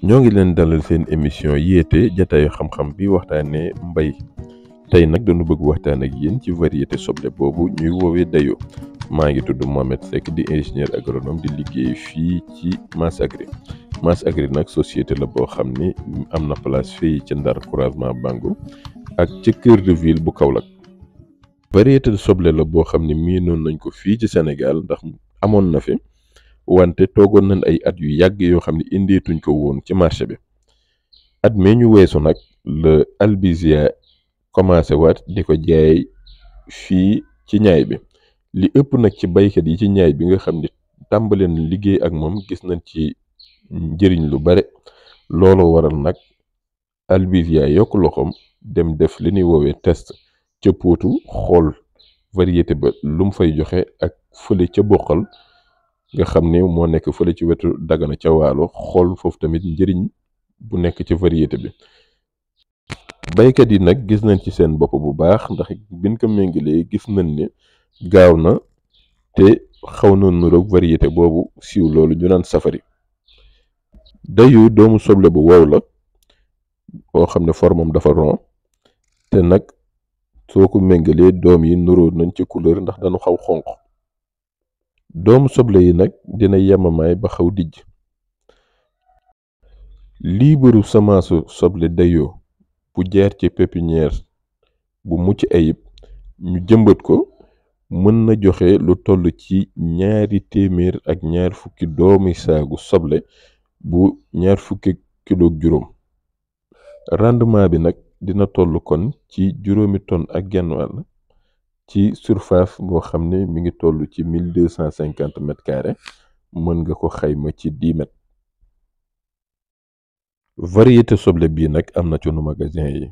ñoo ngi leen dalal seen émission yéete jataayu xam-xam bi waxtaanee mbay tey nag dañu bëgg waxtaan ak yéen ci variété soble boobu ñuy woowee dayo maa ngi tudd Mohamed Seck di ingénieur agronome di liggéey fii ci Mas Agri. Mas Agri nag société la boo xam ni am na place fii ci Ndar croisement Bango ak ci cœur de ville bu Kaolack. variété soble la boo xam ni miinoon nañ ko fii ci Sénégal ndax amoon na fi wante toogoon nañ ay at yu yàgg yoo xam ne indeetuñ ko woon ci marché bi at mee ñu weesu nag la Albizia commencé waat di ko jaay fii ci ñaay bi li ëpp nag ci baykat yi ci ñaay bi nga xam ne tàmbaleen liggéey ak moom gis nañ ci njëriñ lu bare loolu waral nag Albizia yokk loxoom dem def li ñuy woowee test ca Potou xool variété ba lu mu fay joxe ak fële ca Boqal nga xam ne moo nekk fële ci wetu Dagana ca Waalo xool foofu tamit njëriñ bu nekk ci variété bi baykat yi nag gis nañ ci seen bopp bu baax ndax biñ ko méngalee gis nañ ne gaaw na te xaw na nuroog variété boobu siiw loolu ñu naan safari. dayu doomu soble bu wow la boo xam ne formam dafa rond te nag soo ko méngalee doom yi nuroo nañ ci couleur ndax dañu xaw xonq. doomu soble yi nag dina yemamaay ba xaw dijj. liibaru semence soble dayo bu jaar ci pépinière bu mucc ayib ñu jëmbat ko mën na joxe lu toll ci 220 doomi saagu soble bu 20 kilo ak juróom. rendement bi nag dina toll kon ci 5 tonnes ak genn wàll ci surface boo xam ne mi ngi toll ci 1250 mètres carrés mën nga ko xayma ci 10 mètres. variété soble bii nag am na ci nu magasin yi